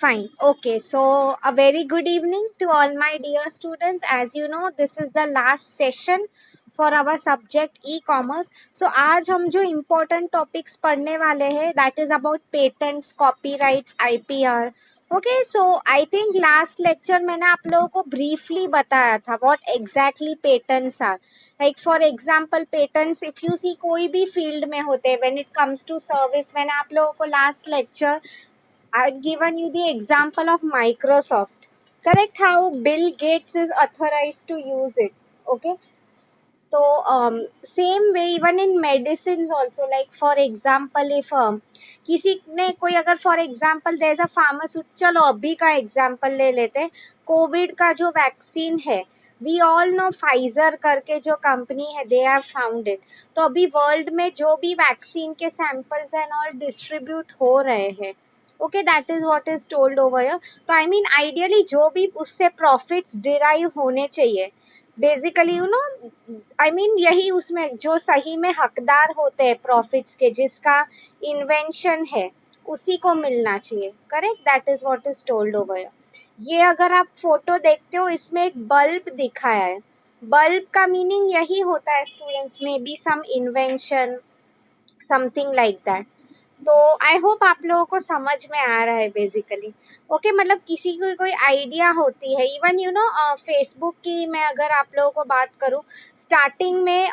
Fine. Okay. So, a very good evening to all my dear students. As you know, this is the last session for our subject e-commerce. So, आज हम जो important topics पढ़ने वाले हैं, that is about patents, copyrights, IPR. Okay. So, I think last lecture मैंने आप लोगों को briefly बताया था what exactly patents are. Like for example, patents, if you see कोई भी field में होते हैं, when it comes to service, मैंने आप लोगों को last lecture I've given you the example of Microsoft. Correct how Bill Gates is authorized to use it. Okay. So same way even in medicines also, like for example if किसी ने कोई अगर for example there's a pharmaceutical, चलो अभी का example ले लेते हैं, कोविड का जो वैक्सीन है, we all know Pfizer करके जो कंपनी है, they are founded. तो अभी वर्ल्ड में जो भी वैक्सीन के सैंपल्स एंड ऑल डिस्ट्रीब्यूट हो रहे हैं, okay, that is what is told over here. तो आई मीन आइडियली जो भी उससे प्रॉफिट्स डिराइव होने चाहिए, basically you know, I mean यही उसमें जो सही में हकदार होते हैं प्रॉफिट्स के, जिसका इन्वेंशन है, उसी को मिलना चाहिए. Correct, that is what is told over here. ये अगर आप फोटो देखते हो, इसमें एक बल्ब दिखाया है. बल्ब का मीनिंग यही होता है students, maybe some invention, something like that. तो आई होप आप लोगों को समझ में आ रहा है बेसिकली. ओके, मतलब किसी को कोई आइडिया होती है, इवन यू नो फेसबुक की मैं अगर आप लोगों को बात करूं, स्टार्टिंग में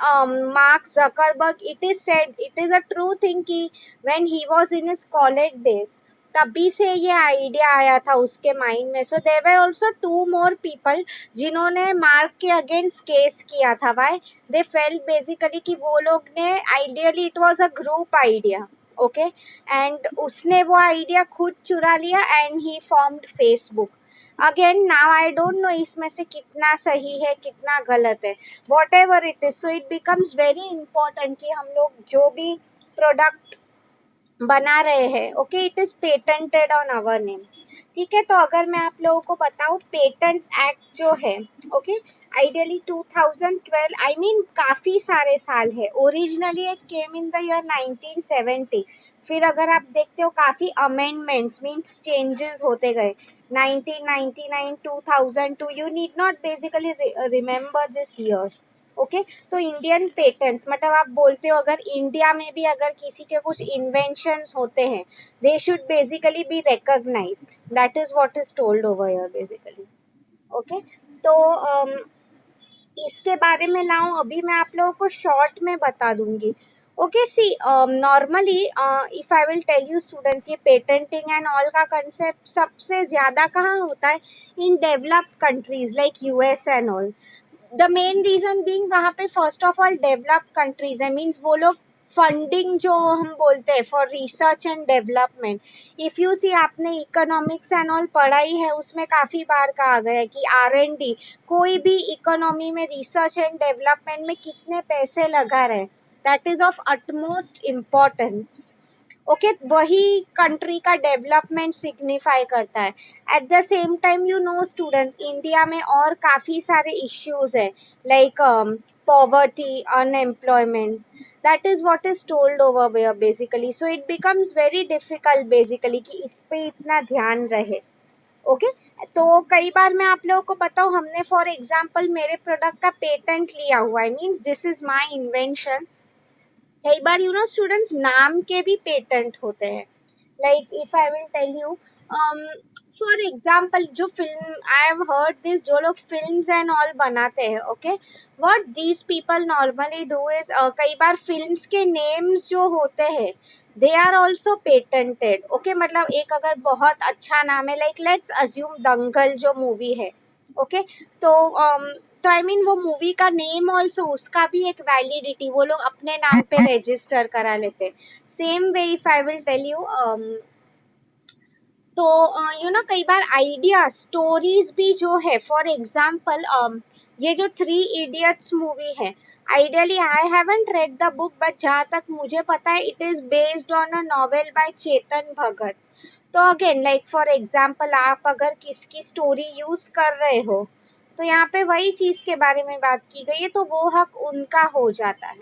Mark Zuckerberg, it is said, it is a true thing कि when he was in his college days, तभी से ये आइडिया आया था उसके माइंड में. So there were also two more people जिन्होंने मार्क के अगेंस्ट केस किया था. व्हाई? दे फेल्ट बेसिकली कि वो लोग ने ideally, it was a group idea. Okay, and उसने वो आइडिया खुद चुरा लिया and he formed Facebook. Again now I don't know इसमें से कितना सही है कितना गलत है, whatever it is. So it becomes very important कि हम लोग जो भी प्रोडक्ट बना रहे हैं, okay, it is patented on our name. ठीक है, तो अगर मैं आप लोगों को बताऊं, पेटेंट्स एक्ट जो है, ओके, आइडियली 2012, आई मीन काफी सारे साल है. Originally it came in the year 1970. फिर अगर आप देखते हो काफी अमेंडमेंट्स मीन्स चेंजेस होते गए. 1999, 2002, you need not basically remember this years. Okay, तो इंडियन पेटेंट्स मतलब आप बोलते हो अगर इंडिया में भी अगर किसी के कुछ इन्वेंशंस होते हैं, they should basically be recognised. That is what is told over here basically. Okay, तो इसके बारे में लाऊं, अभी मैं आप लोगों को शॉर्ट में बता दूंगी. Okay, see normally if I will tell you students, ये पेटेंटिंग एंड ऑल का कंसेप्ट सबसे ज्यादा कहाँ होता है? In developed countries like US and all. The main reason being, वहाँ पे first of all developed countries है, मीन्स वो लोग फंडिंग जो हम बोलते हैं for research and development. If you see, आपने इकोनॉमिक्स एंड ऑल पढ़ाई है, उसमें काफी बार कहा गया है कि R&D, कोई भी इकोनॉमी में रिसर्च एंड डेवलपमेंट में कितने पैसे लगा रहे, that is of utmost importance. Okay, वही कंट्री का डेवलपमेंट सिग्निफाई करता है. At the same time you know students, India में और काफ़ी सारे इश्यूज है, like poverty, unemployment. That is what is told over where basically. So it becomes very difficult basically कि इस पे इतना ध्यान रहे. ओके, तो कई बार मैं आप लोगों को बताऊं, हमने फॉर एग्जाम्पल मेरे प्रोडक्ट का पेटेंट लिया हुआ है, means this is my invention. कई बार यू नो स्टूडेंट्स, नाम के भी पेटेंट होते हैं. Like if I will tell you, for example जो film, I have heard this, जो लोग फिल्म्स एंड ऑल बनाते हैं, okay, what these people normally do is, कई बार फिल्म्स के नेम्स जो होते हैं, they are also patented. Okay, मतलब एक अगर बहुत अच्छा नाम है, लाइक लेट्स अज्यूम दंगल जो मूवी है, ओके, तो तो आई मीन वो मूवी का नेम ऑल्सो, उसका भी एक वैलिडिटी वो लोग अपने नाम पे रजिस्टर करा लेते. Same way if I will tell you, तो यू नो कई बार आइडिया स्टोरीज भी जो है, फॉर एग्जाम्पल ये जो थ्री इडियट्स मूवी है, ideally I haven't read the book, but जहाँ तक मुझे पता है it is based on a novel by Chetan Bhagat. तो अगेन लाइक फॉर एग्जाम्पल, आप अगर किसकी स्टोरी यूज कर रहे हो, तो यहाँ पे वही चीज के बारे में बात की गई है, तो वो हक उनका हो जाता है.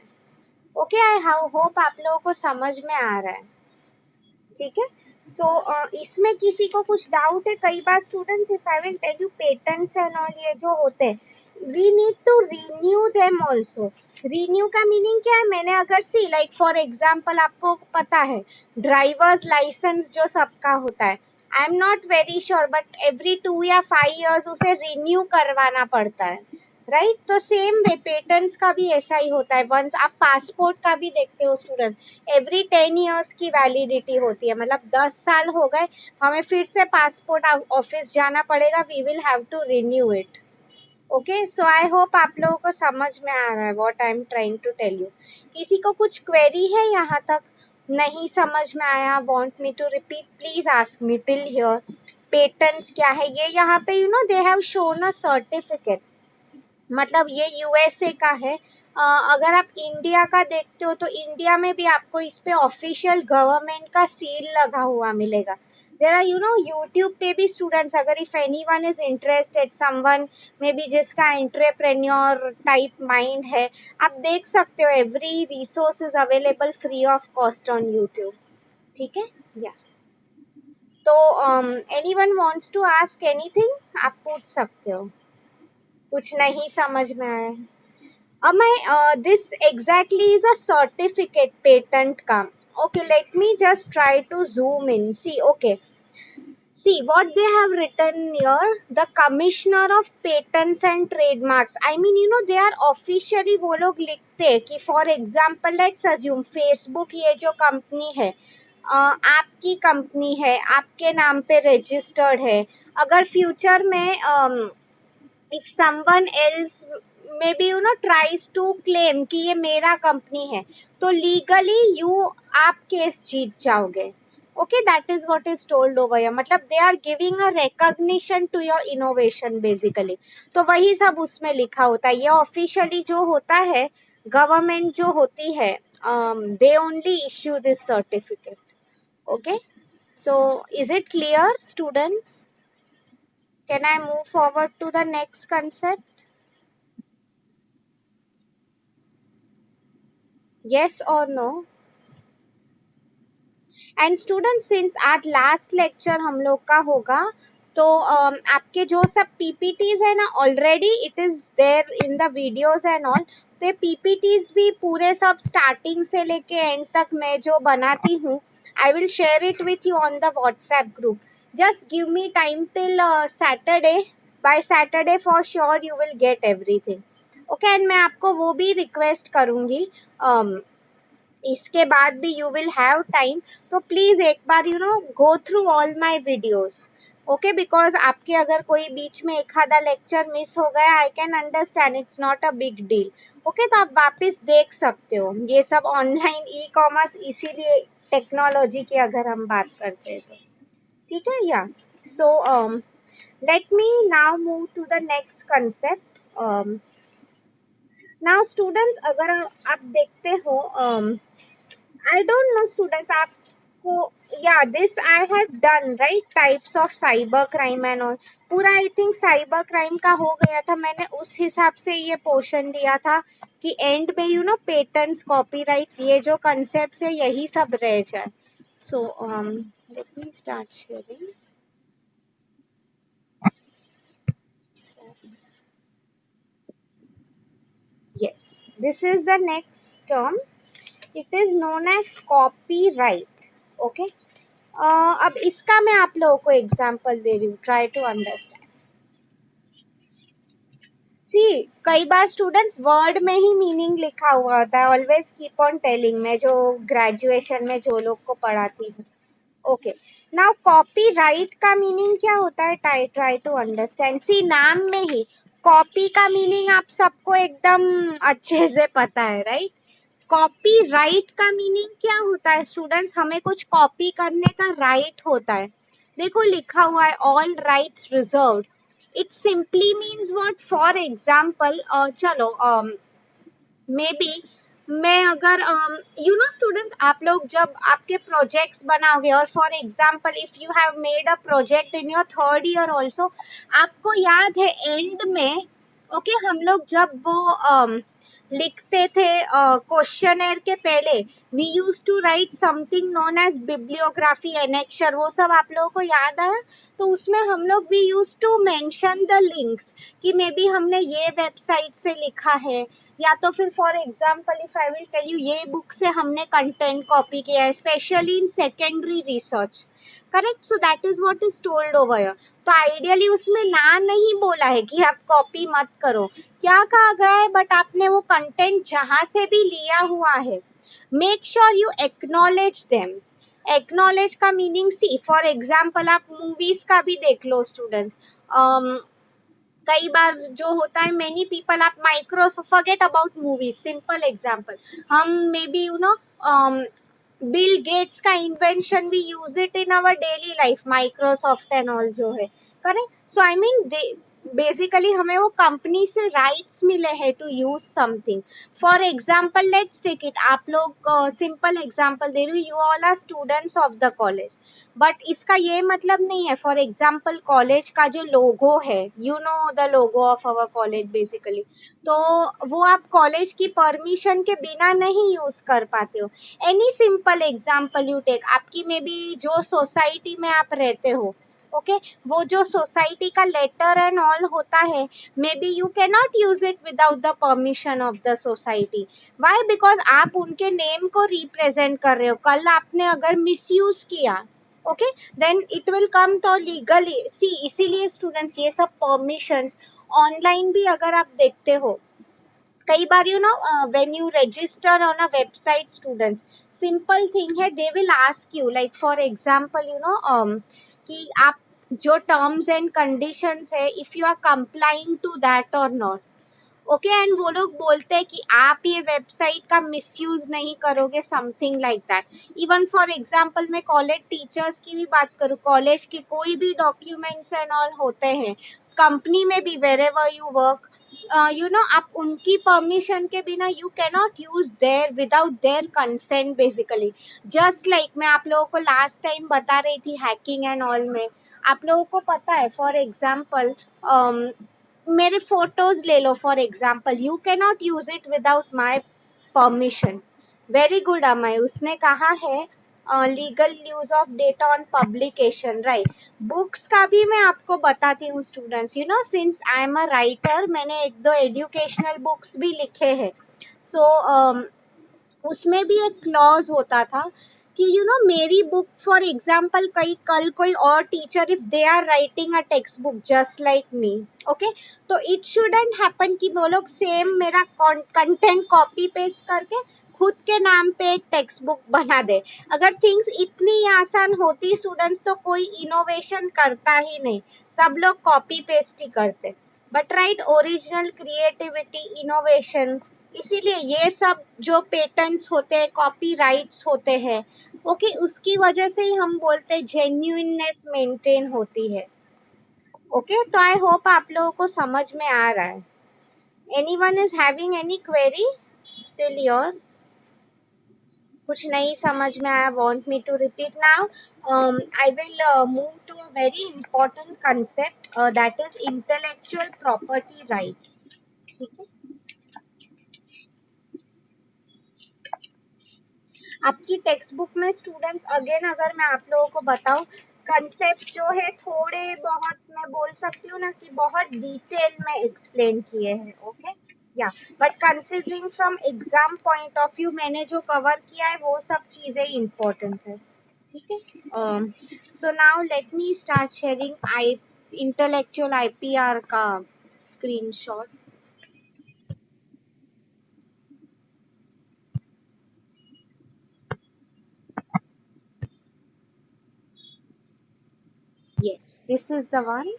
ओके, आई होप आप लोगों को समझ में आ रहा है. ठीक है, सो इसमें किसी को कुछ डाउट है? कई बार students, if I will tell you patents and all ये जो होते हैं, we need to renew them also. Renew का मीनिंग क्या है? मैंने अगर सी लाइक फॉर एग्जाम्पल, आपको पता है ड्राइवर्स लाइसेंस जो सबका होता है, आई am not very sure but every 2 या 5 years उसे रिन्यू करवाना पड़ता है, राइट? तो सेम वे पेटेंट्स का भी ऐसा ही होता है। वंस आप पासपोर्ट का भी देखते हो स्टूडेंट्स, एवरी 10 years की वैलिडिटी होती है, मतलब 10 साल हो गए, हमें फिर से पासपोर्ट ऑफिस जाना पड़ेगा, we will have to renew it. Okay, so I hope आप लोगों को समझ में आ रहा है what I am trying to tell you. किसी को कुछ क्वेरी है यहाँ तक? नहीं समझ में आया, want me to repeat, please ask me till here. Patents क्या है ये? यहाँ पे you know they have shown a certificate, मतलब ये यूएसए का है। अगर आप इंडिया का देखते हो तो इंडिया में भी आपको इस पे ऑफिशियल गवर्नमेंट का सील लगा हुआ मिलेगा। There are you know YouTube पे भी स्टूडेंट्स, अगर if anyone is interested, someone maybe जिसका एंटरप्रेन्योर टाइप माइंड है, आप देख सकते हो, every resource is available free of cost on YouTube. ठीक है, या तो anyone wants to ask anything, आप पूछ सकते हो। कुछ नहीं समझ में आया? This exactly is a certificate patent का. Okay, let me just try to zoom in. See, okay. See what they have written here. The Commissioner of Patents and Trademarks. I mean, you know, they are officially वो लोग लिखते हैं कि for example, let's assume Facebook ये जो company है, आपकी company है, आपके नाम पे रजिस्टर्ड है। अगर फ्यूचर में if someone else maybe you know tries to claim कि ये मेरा कंपनी है, तो लीगली आप केस जीत जाओगे। Okay, that is what is told over here, मतलब they are giving a recognition to your innovation basically. तो वही सब उसमें लिखा होता है। ये ऑफिशियली जो होता है, गवर्नमेंट जो होती है, they only issue this certificate. Okay, so is it clear students? Can I move forward to the next concept? Yes or no? And students, since आज लास्ट लेक्चर हम लोग का होगा, तो आपके जो सब पीपीटीज है ना, already it is there in the videos and all. तो पीपीटीज भी पूरे सब स्टार्टिंग से लेके एंड तक मैं जो बनाती हूँ, I will share it with you on the WhatsApp group. Just give me time till Saturday, by Saturday for sure you will get everything. Okay, and मैं आपको वो भी रिक्वेस्ट करूंगी, इसके बाद भी यू विल हैव टाइम, तो please एक बार you know go through all my videos. Okay, because आपके अगर कोई बीच में एक आधा लेक्चर मिस हो गया, I can understand, it's not a big deal. Okay, तो आप वापस देख सकते हो। ये सब ऑनलाइन ई कॉमर्स, इसीलिए टेक्नोलॉजी की अगर हम बात करते हैं तो ठीक है। या so let me now move to the next concept. Now students, अगर आप देखते हो, I don't know students, आपको, yeah, this I had done, right? Types of cyber crime and all. पूरा I think cyber crime का हो गया था। मैंने उस हिसाब से ये पोर्शन दिया था कि एंड में यू नो पेटेंट्स, कॉपीराइट्स, ये जो कंसेप्ट है यही सब रह जाए। So let me start sharing. Yes, this is the next term. It is known as copyright. Okay. अब इसका मैं आप लोगों को एग्जाम्पल दे रही हूँ, ट्राई टू अंडरस्टैंड। सी, कई बार स्टूडेंट्स वर्ड में ही मीनिंग लिखा हुआ होता है, ऑलवेज कीप ऑन टेलिंग, मैं जो ग्रेजुएशन में जो लोग को पढ़ाती हूँ। ओके, नाउ कॉपीराइट का मीनिंग क्या होता है? Try to understand. सी, नाम में ही कॉपी का मीनिंग आप सबको एकदम अच्छे से पता है, राइट? कॉपीराइट का मीनिंग क्या होता है स्टूडेंट्स? हमें कुछ कॉपी करने का राइट होता है। देखो लिखा हुआ है all rights reserved. It simply means what? For example, चलो मे बी मैं अगर यू नो स्टूडेंट्स, आप लोग जब आपके प्रोजेक्ट्स बनाओगे, और for example if you have made a project in your third year also, आपको याद है एंड में, ओके, हम लोग जब वो लिखते थे क्वेश्चनर के पहले, we use to write something known as bibliography annexure, वो सब आप लोगों को याद है? तो उसमें हम लोग we use to mention the links कि मे बी हमने ये वेबसाइट से लिखा है, या तो फिर for example if I will tell you ये बुक से हमने कंटेंट कॉपी किया है, specially in secondary research, correct? So that is what is told over. तो आइडियली उसमें ना नहीं बोला है कि आप कॉपी मत करो, क्या कहा गया है, बट आपने वो कंटेंट जहां से भी लिया हुआ है, make sure you acknowledge them. Acknowledge का मीनिंग, सी फॉर एग्जाम्पल आप मूवीज का भी देख लो स्टूडेंट्स, कई बार जो होता है मेनी पीपल, आप Microsoft, forget about movies, simple example, हम maybe you know Bill Gates का invention we use it in our daily life, Microsoft and all जो है, correct? So I mean basically हमें वो कंपनी से rights मिले हैं to use something. For example let's take it, आप लोग सिंपल एग्जाम्पल दे रही हूँ, you all are students of the college, but इसका ये मतलब नहीं है, फॉर एग्जाम्पल कॉलेज का जो लोगो है, you know the logo of our college basically, तो वो आप कॉलेज की परमिशन के बिना नहीं यूज कर पाते हो। Any simple example you take, आपकी मे बी जो सोसाइटी में आप रहते हो, ओके वो जो सोसाइटी का लेटर एंड ऑल होता है, maybe you can not use it without the permission of the society. Why? Because आप उनके नेम को रिप्रेजेंट कर रहे हो, कल आपने अगर मिसयूज किया, okay then it will come to legally, सी इसीलिए स्टूडेंट्स ये सब परमिशंस ऑनलाइन भी अगर आप देखते हो, कई बार you know when you register on a website students, simple thing है, they will ask you like for example you know कि आप जो टर्म्स एंड कंडीशंस है, if you are complying to that और नॉट, ओके एंड वो लोग बोलते हैं कि आप ये वेबसाइट का मिसयूज नहीं करोगे, something like that. Even for example मैं कॉलेज टीचर्स की भी बात करूँ, कॉलेज के कोई भी डॉक्यूमेंट्स एंड ऑल होते हैं, कंपनी में भी wherever you work, you know आप उनकी परमिशन के बिना you cannot use their without their consent basically. Just like मैं आप लोगों को लास्ट टाइम बता रही थी हैकिंग एंड ऑल में, आप लोगों को पता है फॉर एग्जाम्पल मेरे फोटोज ले लो for example, you can not use it without my permission. Very good Amay, उसने कहा है legal use of data on publication, right? Books का भी मैं आपको बताती हूँ students, you know since I am a writer, मैंने एक दो एजुकेशनल बुक्स भी लिखे हैं, सो उसमें भी एक क्लॉज होता था कि यू नो मेरी बुक फॉर एग्जाम्पल कई कल कोई और teacher if they are writing a textbook just like me, okay, तो इट शुडंट हैपन कि वो लोग सेम मेरा कंटेंट कॉपी पेस्ट करके खुद के नाम पे एक टेक्स्ट बुक बना दे। अगर थिंग्स इतनी आसान होती स्टूडेंट्स तो कोई इनोवेशन करता ही नहीं, सब लोग कॉपी पेस्ट ही करते, but right original creativity innovation, इसीलिए ये सब जो पेटेंट्स होते हैं, कॉपीराइट्स होते हैं, ओके उसकी वजह से ही हम बोलते हैं जेन्युइननेस मेंटेन होती है। ओके तो आई होप आप लोगों को समझ में आ रहा है। Anyone is having any query till your? कुछ नहीं समझ में आया, want me to repeat now? I will move to a very important concept that is intellectual property rights. ठीक है, आपकी टेक्स्ट बुक में स्टूडेंट्स अगेन अगर मैं आप लोगों को बताऊं, कंसेप्ट जो है थोड़े बहुत मैं बोल सकती हूँ ना कि बहुत डिटेल में एक्सप्लेन किए हैं, ओके या, but considering from exam point of view मैंने जो कवर किया है वो सब चीजें इम्पोर्टेंट है। ठीक है, so now let me start sharing I intellectual IPR का screenshot. yes this is the one.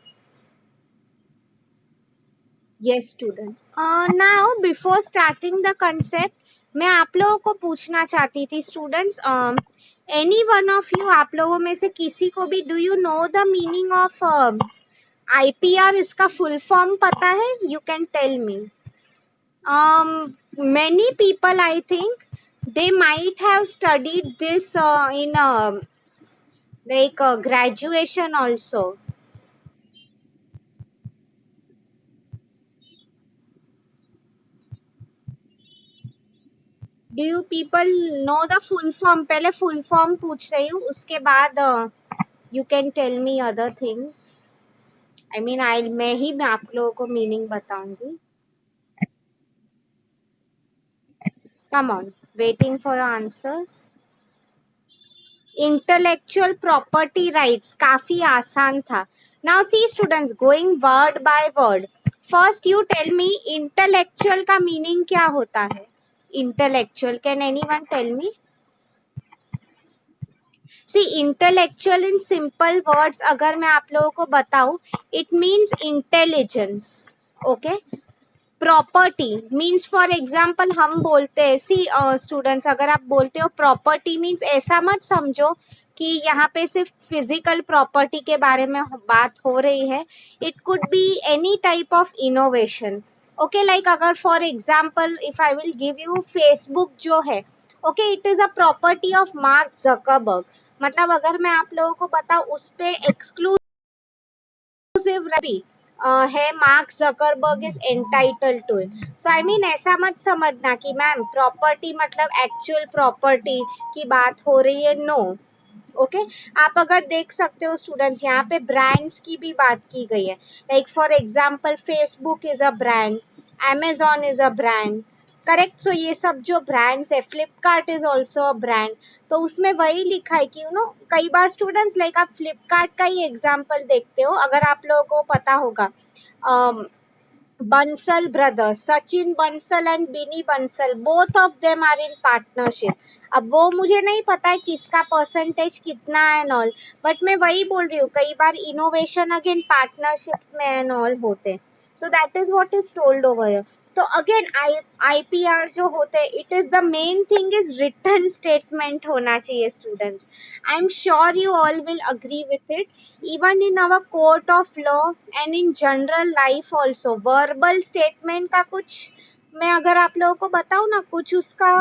Yes, students. Now, before starting the concept, मैं आप लोगों को पूछना चाहती थी students, anyone of you, आप लोगों में से किसी को भी, do you know the meaning of IPR? इसका फुल फॉर्म पता है? You can tell me. Many people, I think, they might have studied this in like graduation also. Do you people know the full form? पहले full form पूछ रही हूँ, उसके बाद you can tell me other things. I mean I मैं आप लोगों को मीनिंग बताऊंगी। Come on, waiting for your answers. Intellectual property rights काफी आसान था। Now see students, going word by word. First you tell me intellectual का meaning क्या होता है? Intellectual, can anyone tell me? See intellectual in simple words अगर मैं आप लोगों को बताऊं, it means intelligence. Okay, property means for example हम बोलते हैं, सी स्टूडेंट्स, अगर आप बोलते हो प्रॉपर्टी मीन्स ऐसा मत समझो कि यहाँ पे सिर्फ फिजिकल प्रॉपर्टी के बारे में बात हो रही है। It could be any type of innovation. Okay, like अगर for example if I will give you Facebook जो है, okay, it is a property of Mark Zuckerberg. मतलब अगर मैं आप लोगों को बताऊं उस पे है, Mark Zuckerberg is entitled to it. So I mean ऐसा मत समझना कि मैम प्रॉपर्टी मतलब एक्चुअल प्रॉपर्टी की बात हो रही है, नो। ओके, आप अगर देख सकते हो स्टूडेंट्स, यहाँ पे ब्रांड्स की भी बात की गई है। Like for example Facebook is a brand, Amazon is a brand, correct. So ये सब जो ब्रांड्स है, Flipkart is also a brand. तो उसमें वही लिखा है कि कई बार स्टूडेंट्स, लाइक आप फ्लिपकार्ट का ही एग्जाम्पल देखते हो, अगर आप लोगों को पता होगा, Bansal brothers, Sachin Bansal and Binny Bansal, both of them are in partnership. अब वो मुझे नहीं पता है किसका परसेंटेज कितना है एंड ऑल, बट मैं वही बोल रही हूँ, कई बार इनोवेशन अगेन पार्टनरशिप्स में एंड ऑल होते हैं। So that is what is told over here. तो अगेन आईपीआर जो होते हैं, it is the main thing is written statement होना चाहिए students. I am sure you all will agree with it. even in our court of law and in general life also, verbal statement का कुछ, मैं अगर आप लोगों को बताऊं ना, कुछ उसका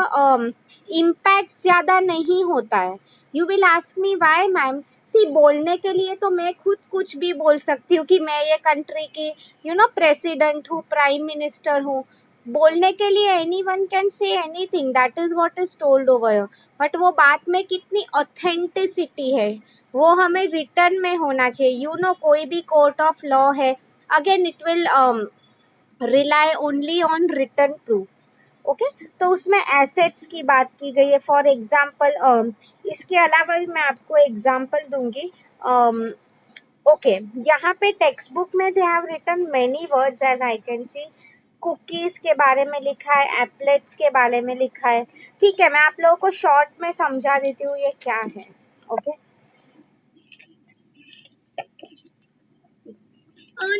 इम्पैक्ट ज्यादा नहीं होता है। You will ask me why ma'am? See बोलने के लिए तो मैं खुद कुछ भी बोल सकती हूँ कि मैं ये कंट्री की प्रेसिडेंट हूँ, प्राइम मिनिस्टर हूँ। बोलने के लिए any one can say anything, that is what is told over. But वो बात में कितनी ऑथेंटिसिटी है, वो हमें रिटर्न में होना चाहिए। कोई भी कोर्ट ऑफ लॉ है, again it will rely only on return proof. Okay, तो उसमें एसेट्स की बात की गई है फॉर एग्जाम्पल। इसके अलावा भी मैं आपको एग्जाम्पल दूंगी। ओके, यहाँ पे टेक्स्ट बुक में they have written many words as I can see. Cookies के बारे में लिखा है, एप्लेट्स के बारे में लिखा है। ठीक है, मैं आप लोगों को शॉर्ट में समझा देती हूँ ये क्या है। Okay,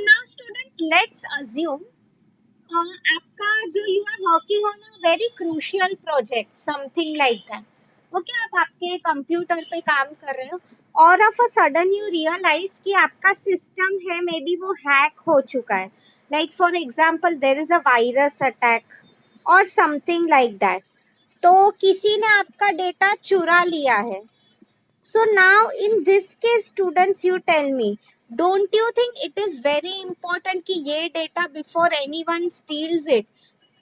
now students, let's assume आपका जो you are working on a very crucial project, something like that. Okay, आप आपके कंप्यूटर पे काम कर रहे हो और of a sudden you realise कि आपका सिस्टम है, मे बी वो हैक हो चुका है। Like for example there is a virus attack और समथिंग लाइक दैट। तो किसी ने आपका डेटा चुरा लिया है। So now in this case students, you tell me, don't you think it is very important कि ये data before anyone steals it,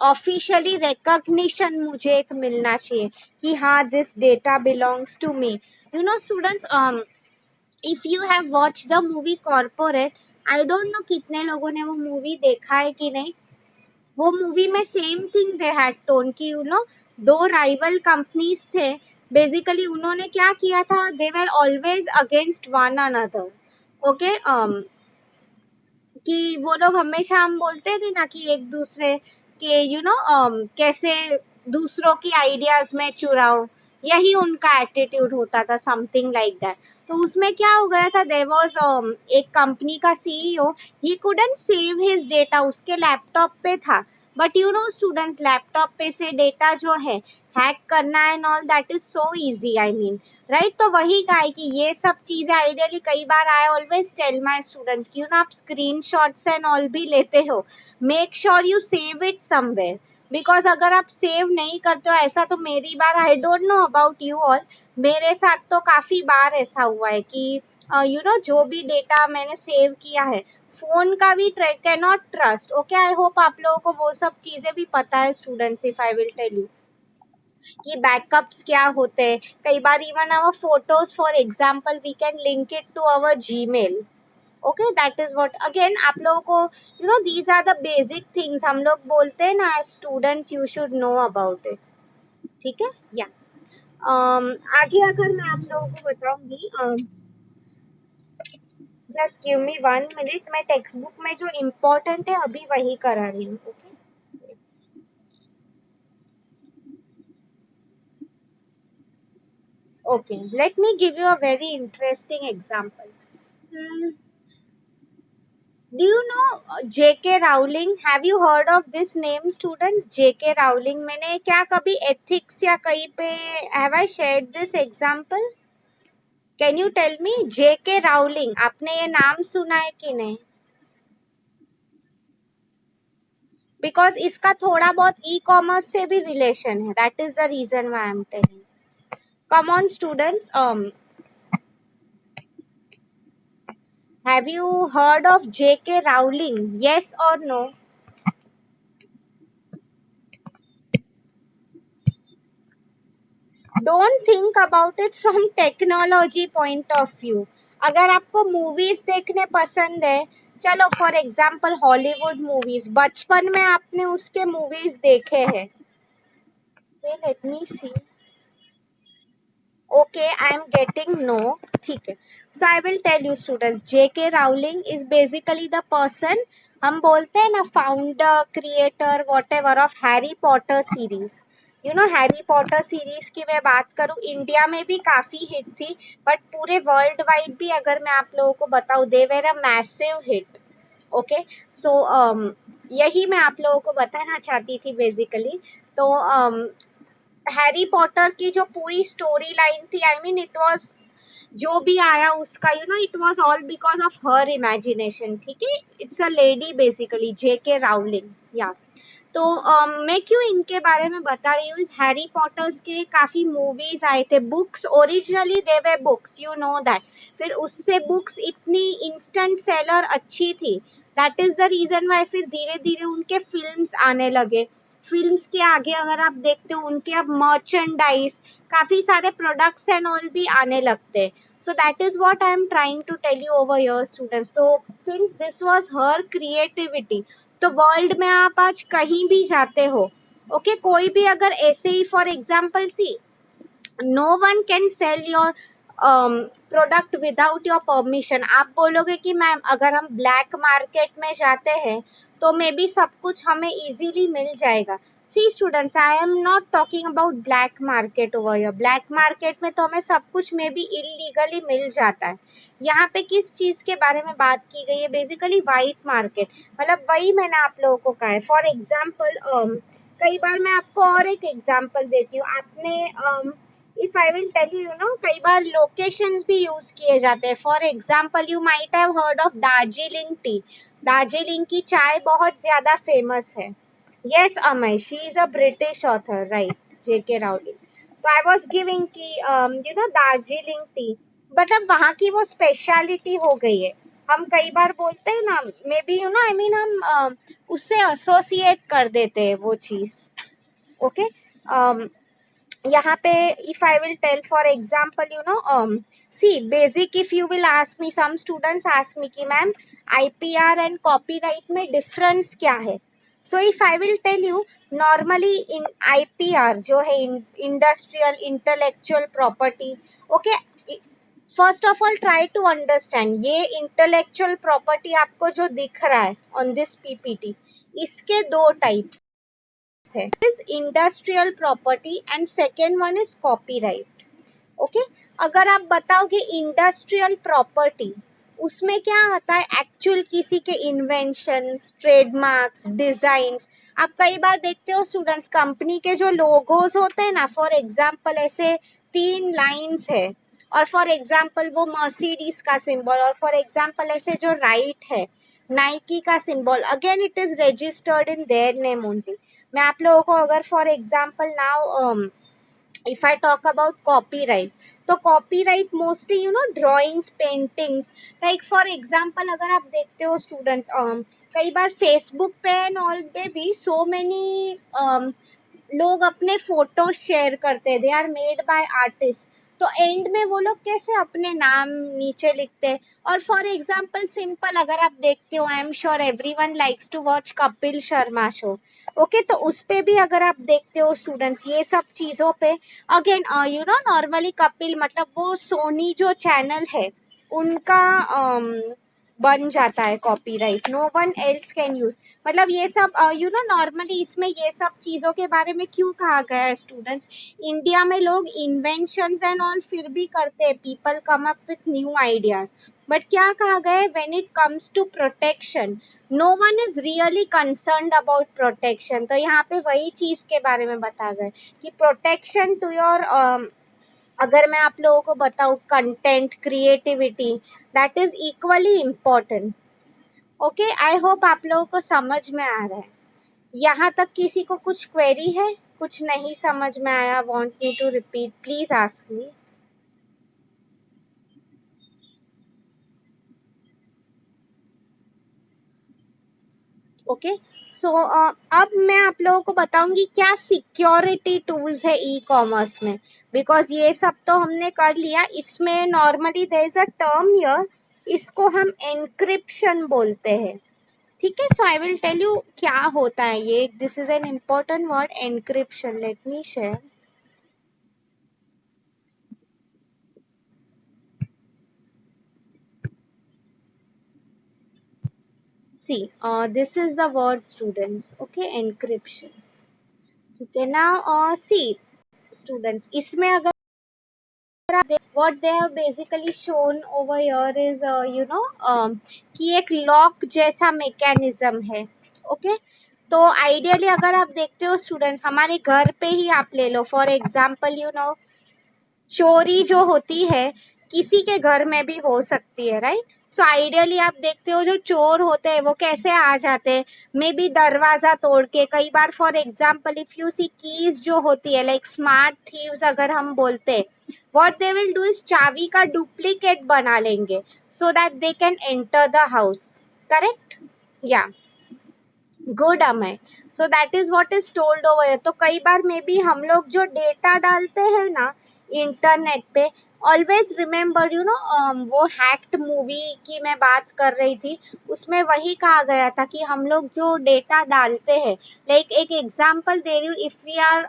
officially recognition मुझे एक मिलना चाहिए कि हाँ this data belongs to me. Students, if you have watched the movie Corporate, I don't know कितने लोगों ने वो movie देखा है कि नहीं। वो मूवी में same thing they had tone कि दो राइवल कंपनीज थे। बेसिकली उन्होंने क्या किया था, they were always against one another. Okay, कि वो लोग हमेशा, हम बोलते थे ना कि एक दूसरे के कैसे दूसरों की आइडियाज में चुराओ, यही उनका एटीट्यूड होता था, समथिंग लाइक दैट। तो उसमें क्या हो गया था, देयर वाज एक कंपनी का CEO, he couldn't save his data, उसके लैपटॉप पे था। बट स्टूडेंट्स, लैपटॉप पे से डेटा जो है हैक करना and all, that is so easy, I mean, right. तो वही गाय कि ये सब चीजें आइडियली, कई बार I always tell my students कि आप स्क्रीनशॉट्स एंड ऑल भी लेते हो, make sure you save it somewhere. Because अगर आप सेव नहीं करते हो, ऐसा तो मेरी बार, I don't know about you all, मेरे साथ तो काफी बार ऐसा हुआ है कि जो भी डेटा मैंने सेव किया है, फोन का भी can not trust. Okay, I hope आप लोगों को वो सब चीजें भी पता है students, if I will tell you. कि बैकअप्स क्या होते हैं. कई बार even our photos for example we can link it to our Gmail. Okay, that is what again आप लोगों को these are the basic things हम लोग बोलते हैं ना, as students you should know about it. ठीक है. या आगे अगर मैं आप लोगों को बताऊंगी, जस्ट गिव मी 1 मिनट, मैं टेक्स्ट बुक में जो इम्पोर्टेंट है अभी वही करा रही हूँ. Okay. Okay, let me give you a very interesting example. Hmm, do you know J.K. Rowling? Have you heard of this name, students? J.K. Rowling. मैंने क्या कभी ethics या कहीं पे have I shared this example? Can you tell me J.K. Rowling? आपने ये नाम सुना है कि नहीं? Because इसका थोड़ा बहुत e-commerce से भी relation है. That is the reason why I'm telling. Come on, students. Have you heard of J.K. Rowling? Yes or no? Don't think about it from technology point of view. अगर आपको movies देखने पसंद है, चलो for example Hollywood movies, बचपन में आपने उसके मूवीज देखे हैं. Let me see. Okay, I am getting no. ठीक है. So I will tell you students, J K Rowling is basically the person, हम बोलते हैं ना founder creator whatever of Harry Potter series. Harry Potter series की मैं बात करूं, इंडिया में भी काफी हिट थी, बट पूरे वर्ल्ड वाइड भी अगर मैं आप लोगों को बताऊं, they were a massive hit. Okay. So यही मैं आप लोगों को बताना चाहती थी बेसिकली. तो हैरी पॉटर की जो पूरी स्टोरी लाइन थी, आई मीन इट वाज, जो भी आया उसका it was all because of her imagination. ठीक है. It's a lady basically, JK Rowling. या तो मैं क्यों इनके बारे में बता रही हूँ, इस हैरी पॉटर्स के काफी मूवीज आए थे, books originally they were books, you know that. फिर उससे बुक्स इतनी इंस्टेंट सेलर अच्छी थी, that is the reason why फिर धीरे धीरे उनके फिल्म्स आने लगे. फिल्म्स के आगे अगर आप देखते हो, उनके अब मर्चेंडाइज, काफी सारे प्रोडक्ट्स एंड ऑल भी आने लगते. So that is what I am trying to tell you over here, students. So since this was her creativity, तो वर्ल्ड में आप आज कहीं भी जाते हो, ओके, कोई भी अगर ऐसे ही for example see, no one can sell your product without your permission. आप बोलोगे कि मैम अगर हम ब्लैक मार्केट में जाते हैं तो मे बी सब कुछ हमें इजीली मिल जाएगा. See students, I am not talking about black market over your. Black market में तो हमें सब कुछ मे बी इलीगली मिल जाता है. यहाँ पे किस चीज के बारे में बात की गई है, बेसिकली वाइट मार्केट. मतलब वही मैंने आप लोगों को कहा है. फॉर एग्जाम्पल कई बार मैं आपको और एक एग्जाम्पल देती हूँ. आपने if I will tell you know, कई बार लोकेशंस भी यूज किए जाते हैं. For example you might have heard of Darjeeling tea. Darjeeling की चाय बहुत ज्यादा फेमस है. Yes Amay, she is a British author, right, J K Rowling. तो आई वॉज गिविंग की दार्जिलिंग टी, बट अब वहाँ की वो स्पेशलिटी हो गई है. हम कई बार बोलते हैं ना, मे बी आई मीन हम उससे एसोसिएट कर देते हैं वो चीज. ओके. यहाँ पे if I will tell for example, see basic, if you will ask me, some students ask me कि मैम IPR and copyright में difference क्या है. So if I will tell you, normally in IPR जो है industrial intellectual property, okay, first of all try to understand, ये intellectual property आपको जो दिख रहा है ऑन दिस पीपीटी, इसके दो टाइप्स है. Is industrial property and second one is copyright. Okay. अगर आप बताओगे इंडस्ट्रियल प्रॉपर्टी, उसमें क्या आता है, एक्चुअल किसी के इन्वेंशंस, ट्रेडमार्क्स, डिजाइन्स. आप कई बार देखते हो स्टूडेंट्स, कंपनी के जो लोगोज होते हैं ना, फॉर एग्जांपल ऐसे 3 लाइंस है, और फॉर एग्जांपल वो मर्सिडीज का सिंबल, और फॉर एग्जांपल ऐसे जो राइट है नाइकी का symbol, again it is registered in their name only. मैं आप लोगों को अगर for example now if I talk about copyright, तो copyright mostly drawings, paintings, like for example अगर आप देखते हो स्टूडेंट्स, कई बार फेसबुक पे एंड ऑल पे भी so many लोग अपने फोटो शेयर करते हैं, they are made by artist, तो एंड में वो लोग कैसे अपने नाम नीचे लिखते हैं। और फॉर एग्जाम्पल सिंपल अगर आप देखते हो, I am sure everyone likes to watch Kapil Sharma show, okay, तो उस पे भी अगर आप देखते हो स्टूडेंट्स, ये सब चीजों पे again you know normally Kapil मतलब वो सोनी जो चैनल है उनका बन जाता है copyright, no one else can use. मतलब ये सब यू नो नॉर्मली इसमें ये सब चीजों के बारे में क्यों कहा गया है स्टूडेंट्स, इंडिया में लोग इन्वेंशंस एंड ऑल फिर भी करते हैं, people come up with new ideas, but क्या कहा गया है, when it comes to protection no one is really concerned about protection. तो यहाँ पे वही चीज के बारे में बताया गया है कि प्रोटेक्शन टू योर अगर मैं आप लोगों को बताऊं content creativity, that is equally important. Okay, I hope आप लोगों को समझ में आ रहा है। यहाँ तक किसी को कुछ क्वेरी है, कुछ नहीं समझ में आया, want me to repeat, please ask me. Okay, so अब मैं आप लोगों को बताऊंगी क्या सिक्योरिटी टूल्स है ई कॉमर्स में, बिकॉज ये सब तो हमने कर लिया, इसमें normally there is a term here, इसको हम एनक्रिप्शन बोलते हैं। ठीक है, so I will tell you क्या होता है ये, this is an important word encryption, let me share. See this is the word students, okay, encryption. ठीक है ना, सी स्टूडेंट्स, इसमें अगर what they have basically shown over here is you know कि एक लॉक जैसा मैकेनिज्म है। ओके, तो आइडियली अगर आप देखते हो स्टूडेंट्स, हमारे घर पे ही आप ले लो फॉर एग्जांपल, यू नो चोरी जो होती है किसी के घर में भी हो सकती है, राइट। सो आइडियली आप देखते हो जो चोर होते हैं वो कैसे आ जाते हैं, मे बी दरवाजा तोड़ के, कई बार for example if you see keys जो होती है लाइक स्मार्ट थीव्स अगर हम बोलते हैं, what they will do is चाबी का डुप्लीकेट बना लेंगे so that they can enter the house, correct, या good Amay, so that is what is told over. तो कई बार मे बी हम लोग जो डेटा डालते हैं ना इंटरनेट पे, ऑलवेज रिमेम्बर यू नो वो हैक्ड मूवी की मैं बात कर रही थी, उसमें वही कहा गया था कि हम लोग जो डेटा डालते हैं, लाइक एक एग्जांपल दे रही हूँ, if we are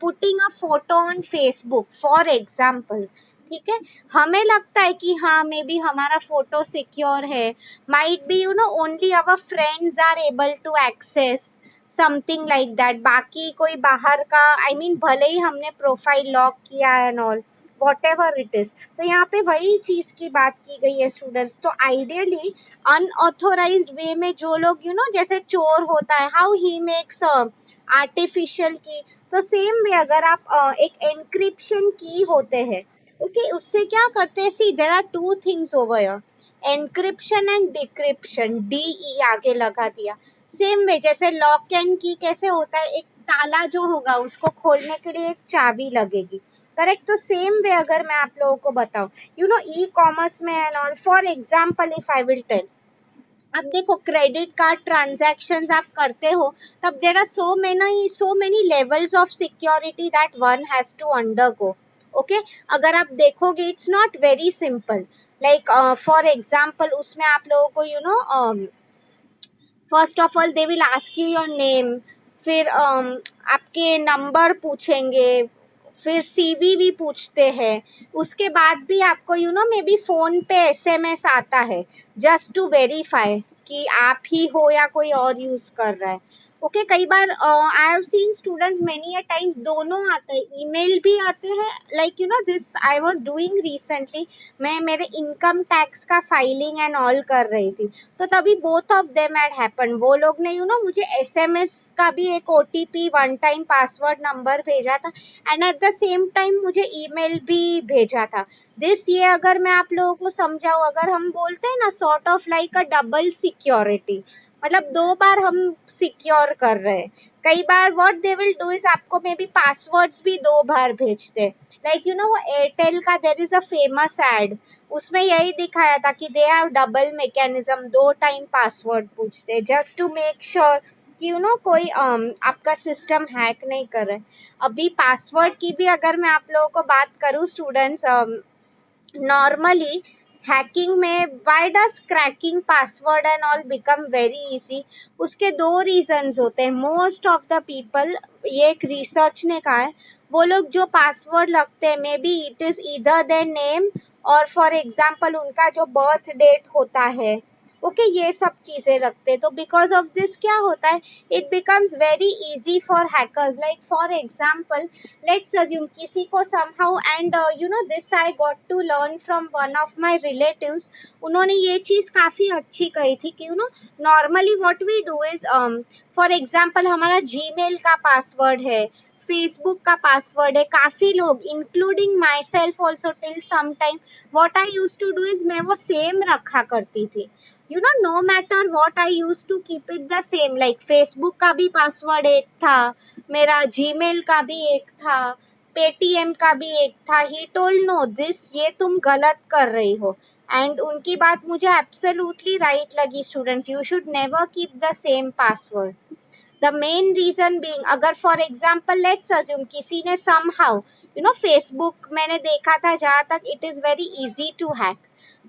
putting a photo on Facebook for example, ठीक है, हमें लगता है कि हाँ मे बी हमारा फोटो सिक्योर है, might be you know only our friends are able to access something like that, बाकी कोई बाहर का, I mean भले ही हमने प्रोफाइल लॉक किया है and all, what ever it is, तो यहाँ पे वही चीज की बात की गई है स्टूडेंट्स। तो आइडियली अनऑथोराइज्ड वे में जो लोग यू नो जैसे चोर होता है, हाउ ही मेक्स आर्टिफिशियल की, तो सेम वे अगर आप एक एनक्रिप्शन की होते हैं, ओके, उससे क्या करते हैं, see there are two things over here, encryption and decryption, DE आगे लगा दिया, सेम वे जैसे लॉक एंड की कैसे होता है, एक ताला जो होगा उसको खोलने के लिए एक चाबी लगेगी, करेक्ट, तो सेम वे अगर मैं आप लोगों को बताऊं, यू नो ई कॉमर्स में and all, for example if I will tell, अब देखो क्रेडिट कार्ड ट्रांजैक्शंस आप करते हो, तब there are so many levels of security that one has to undergo. Okay, अगर आप देखोगे it's not very simple, like for example उसमें आप लोगों को you know first of all they will ask you your name, फिर आपके number पूछेंगे, फिर सीवी भी पूछते हैं, उसके बाद भी आपको you know may be phone पे एसएमएस आता है जस्ट टू वेरीफाई कि आप ही हो या कोई और यूज कर रहा है। ओके, कई बार I have seen students many a times दोनों आते हैं, ईमेल भी आते हैं, like you know this I was doing recently, मैं मेरे इनकम टैक्स का फाइलिंग एंड ऑल कर रही थी, तो तभी both of them had happen, वो लोग ने यू नो मुझे एसएमएस का भी एक OTP one time password number भेजा था and eight the same time मुझे ईमेल भी भेजा था। दिस ये अगर मैं आप लोगों को समझाऊं, अगर हम बोलते हैं ना sort of like a double security, मतलब दो बार हम सिक्योर कर रहे हैं। कई बार what they will do is आपको मे बी पासवर्ड्स भी दो बार भेजते, लाइक यू नो वो एयरटेल का there is a famous ad, उसमें यही दिखाया था कि दे हैव डबल मैकेनिज्म, दो टाइम पासवर्ड पूछते जस्ट टू मेक श्योर कि कोई आपका सिस्टम हैक नहीं कर रहा है। अभी पासवर्ड की भी अगर मैं आप लोगों को बात करूं स्टूडेंट्स, नॉर्मली हैकिंग में why does cracking password and all become very easy? उसके दो रीजंस होते हैं। मोस्ट ऑफ द पीपल, ये एक रिसर्च ने कहा है, वो लोग जो पासवर्ड लगते हैं may be it is either their name और फॉर एग्जांपल उनका जो बर्थ डेट होता है, ओके ये सब चीजें रखते हैं। तो बिकॉज ऑफ दिस क्या होता है, it becomes very easy for hackers. Like for example, let's assume किसी को somehow, and this I got to learn from one of my relatives. उन्होंने ये चीज काफी अच्छी कही थी कि normally what we do is, for example हमारा जीमेल का पासवर्ड है, फेसबुक का पासवर्ड है, काफी लोग including myself also till some time what I use to do is, मैं वो सेम रखा करती थी। No matter what I use to keep it the same. Like Facebook का भी पासवर्ड एक था, मेरा जीमेल का भी एक था, पेटीएम का भी एक था। ही टोल्ड नो दिस, ये तुम गलत कर रही हो। एंड उनकी बात मुझे एब्सोल्युटली राइट लगी। Students, you should never keep the same password. The main reason being, अगर फॉर एग्जांपल लेट्स अज्यूम किसी ने समहाउ फेसबुक मैंने देखा था जहां तक it is very easy to hack.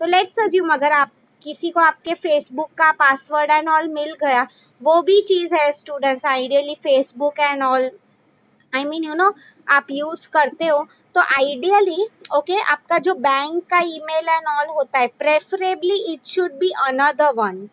तो लेट्स अज्यूम अगर आप किसी को आपके फेसबुक का पासवर्ड एंड ऑल मिल गया, वो भी चीज है students, ideally Facebook and all, I mean आप यूज करते हो, तो आइडियली ओके आपका जो बैंक का ईमेल एंड ऑल होता है, preferably it should be another one,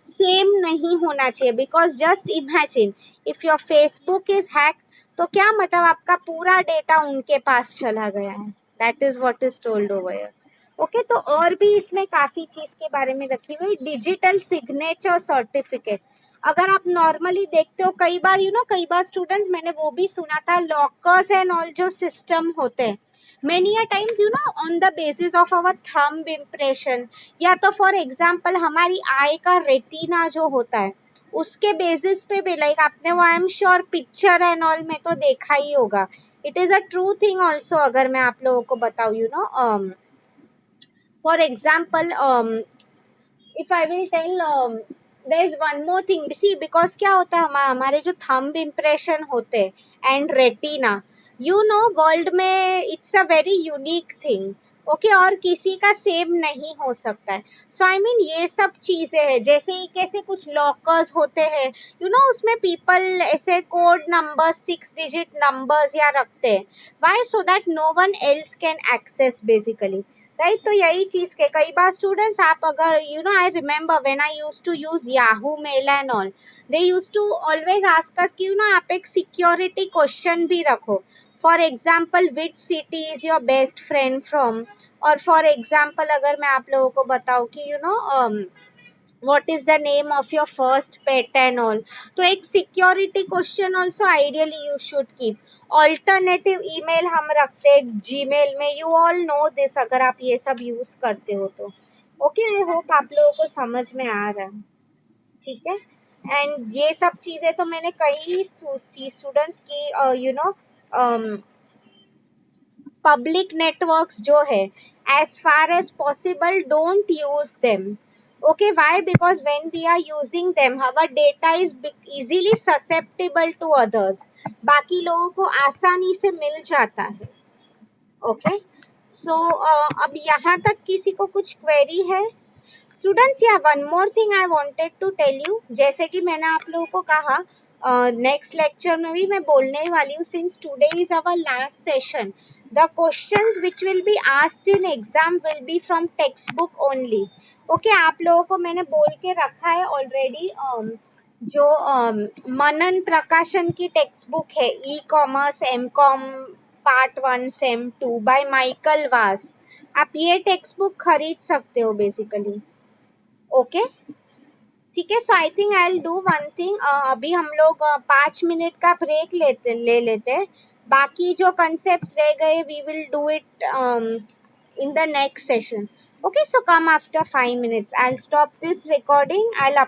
same नहीं होना चाहिए। Because just imagine if your Facebook is hack, तो क्या मतलब आपका पूरा डेटा उनके पास चला गया है। That is what is told over here. Okay, तो और भी इसमें काफी चीज के बारे में रखी हुई, डिजिटल सिग्नेचर सर्टिफिकेट। अगर आप नॉर्मली देखते हो कई बार कई बार स्टूडेंट्स, मैंने वो भी सुना था, लॉकर्स एंड ऑल जो सिस्टम होते हैं, many a times on the basis of our thumb impression, या तो फॉर एग्जांपल हमारी आई का रेटिना जो होता है उसके बेसिस पे भी, लाइक आपने वो आई am sure picture and all में तो देखा ही होगा। It is a true thing also. अगर मैं आप लोगों को बताऊँ for example, if I will tell, there is one more thing. See, because क्या होता है, हमारे जो thumb impression होते हैं and retina, वर्ल्ड में it's a very unique thing. Okay, और किसी का सेम नहीं हो सकता है। सो आई मीन ये सब चीजें हैं, जैसे ही कैसे कुछ लॉकर्स होते हैं, उसमें पीपल ऐसे कोड नंबर 6 डिजिट नंबर्स या रखते हैं, why? So that no one else can access basically, right? तो यही चीज के कई बार स्टूडेंट्स, आप अगर I remember when I used to use Yahoo mail and all, they used to always ask us कि आप एक सिक्योरिटी क्वेश्चन भी रखो। For example, which city is your best friend from, और फॉर एग्जाम्पल अगर मैं आप लोगों को बताऊं कि what is the name of your first pet and all, तो एक security question also ideally you should keep. Alternative email हम रखते हैं जीमेल में, यू ऑल नो दिस, अगर आप ये सब यूज करते हो तो। ओके, आई होप आप लोगों को समझ में आ रहा है, ठीक है? एंड ये सब चीजें तो मैंने कई स्टूडेंट्स की पब्लिक नेटवर्क्स जो है, as far as possible don't use them. Okay, why? Because when we are using them, our data is easily susceptible to others. बाकी लोगों को आसानी से मिल जाता है। ओके, सो अब यहाँ तक किसी को कुछ क्वेरी है स्टूडेंट्स? या one more thing I wanted to tell you, जैसे कि मैंने आप लोगों को कहा नेक्स्ट लेक्चर में भी मैं बोलने वाली हूँ, since today is our last session, the questions which will be asked in exam will be from textbook only. Okay, आप लोगों को मैंने बोल के रखा है ऑलरेडी, जो मनन प्रकाशन की टेक्स्ट बुक है, e commerce MCom part 1 sem 2 by Michael वास, आप ये टेक्स्ट बुक खरीद सकते हो बेसिकली। ओके, ठीक है। So I think I will do one thing, अभी हम लोग 5 मिनट का ब्रेक ले लेते हैं, बाकी जो कंसेप्ट रह गए we will do it in the next session. Okay, so come after 5 minutes. I'll stop this recording. I'll